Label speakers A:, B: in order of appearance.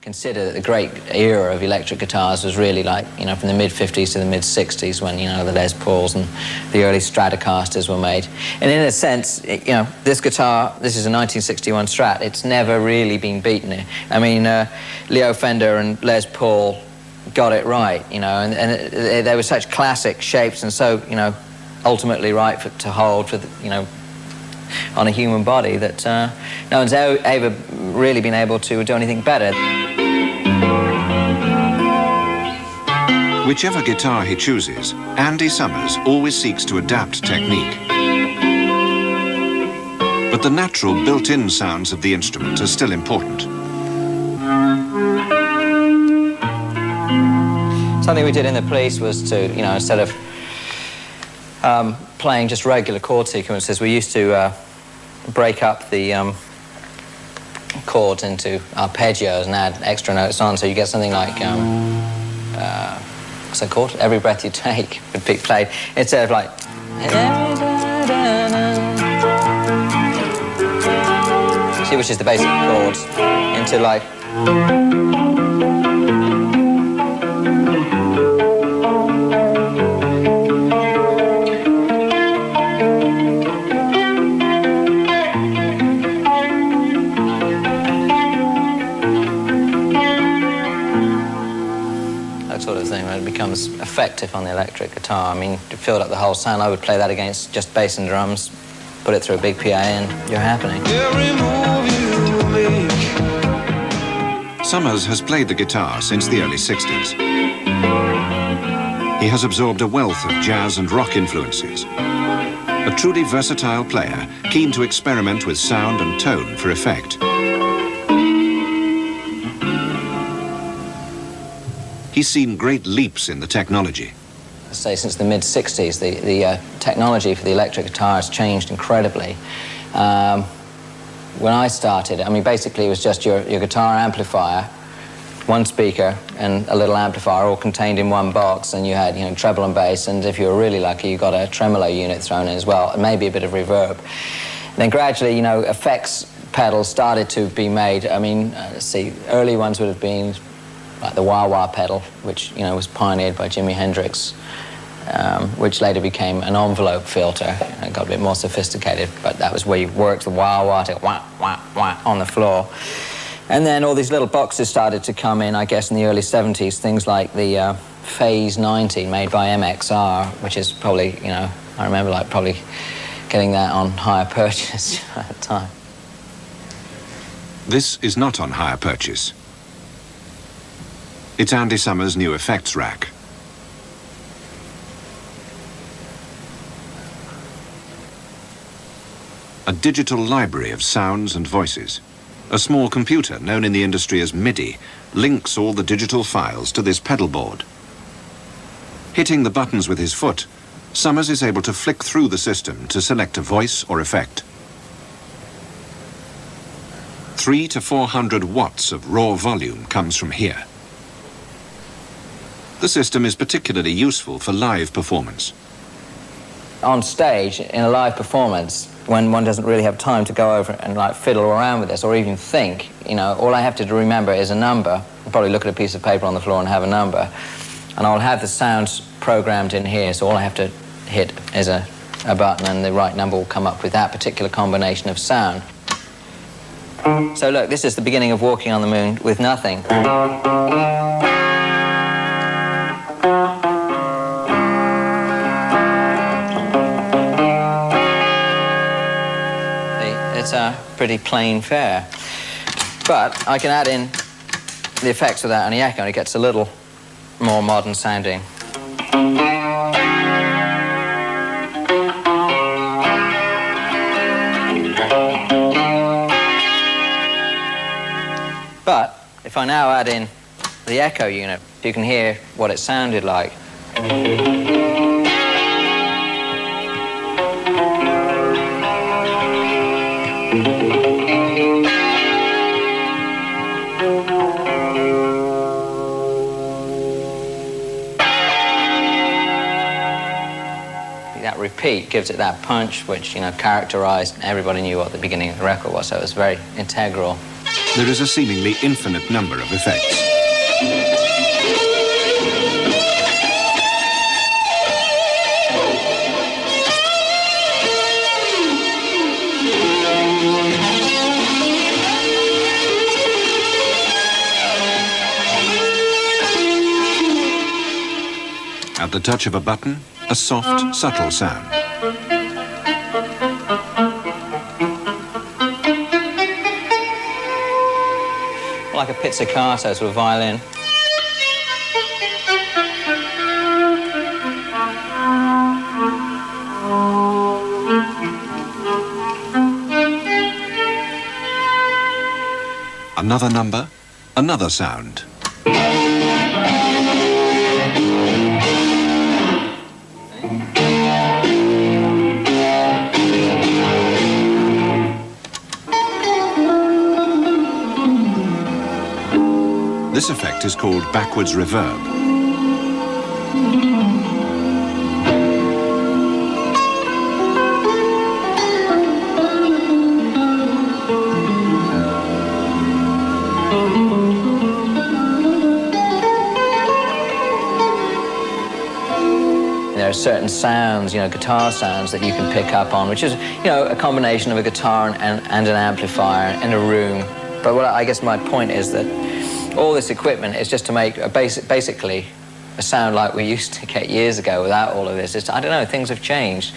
A: consider that the great era of electric guitars was really like, you know, from the mid-50s to the mid-60s when, you know, the Les Pauls and the early Stratocasters were made. And in a sense, you know, this guitar, this is a 1961 Strat, it's never really been beaten. I mean, Leo Fender and Les Paul got it right, you know, and they were such classic shapes and so, you know, ultimately right to hold for, you know, on a human body that no one's ever really been able to do anything better.
B: Whichever guitar he chooses, Andy Summers always seeks to adapt technique. But the natural built-in sounds of the instrument are still important.
A: Something we did in the Police was to, you know, instead of playing just regular chord sequences, we used to break up the chords into arpeggios and add extra notes on, so you get something like what's it called? Every Breath You Take would be played instead of like see, which is the basic chords, into like becomes effective on the electric guitar. I mean, to fill up the whole sound, I would play that against just bass and drums, put it through a big PA, and you're happening.
B: Summers has played the guitar since the early 60s. He has absorbed a wealth of jazz and rock influences. A truly versatile player, keen to experiment with sound and tone for effect. He's seen great leaps in the technology.
A: I'd say since the mid-60s, the technology for the electric guitar has changed incredibly. When I started, I mean, basically it was just your guitar amplifier, one speaker and a little amplifier all contained in one box, and you had, you know, treble and bass, and if you were really lucky, you got a tremolo unit thrown in as well, and maybe a bit of reverb. And then gradually, you know, effects pedals started to be made. I mean, let's see, early ones would have been like the wah-wah pedal, which, you know, was pioneered by Jimi Hendrix, which later became an envelope filter. It got a bit more sophisticated, but that was where you worked the wah-wah to wah-wah-wah on the floor. And then all these little boxes started to come in, I guess, in the early 70s, things like the Phase 90 made by MXR, which is probably, you know, I remember like probably getting that on hire purchase at the time.
B: This is not on hire purchase. It's Andy Summers' new effects rack. A digital library of sounds and voices. A small computer, known in the industry as MIDI, links all the digital files to this pedal board. Hitting the buttons with his foot, Summers is able to flick through the system to select a voice or effect. 300 to 400 watts of raw volume comes from here. The system is particularly useful for live performance.
A: On stage, in a live performance, when one doesn't really have time to go over and like fiddle around with this or even think, you know, all I have to remember is a number. I'll probably look at a piece of paper on the floor and have a number. And I'll have the sounds programmed in here, so all I have to hit is a button and the right number will come up with that particular combination of sound. So look, this is the beginning of Walking on the Moon with nothing. It's a pretty plain fare. But I can add in the effects without any echo, and it gets a little more modern sounding. But if I now add in the echo unit, you can hear what it sounded like. That repeat gives it that punch which, you know, characterized, everybody knew what the beginning of the record was, so it was very integral.
B: there is a seemingly infinite number of effects. At the touch of a button, a soft, subtle sound.
A: Like a pizzicato sort of violin.
B: Another number, another sound. This effect is called backwards reverb.
A: There are certain sounds, guitar sounds that you can pick up on, which is, a combination of a guitar and an amplifier in a room. But what I guess my point is that all this equipment is just to make basically a sound like we used to get years ago without all of this. I don't know, things have changed.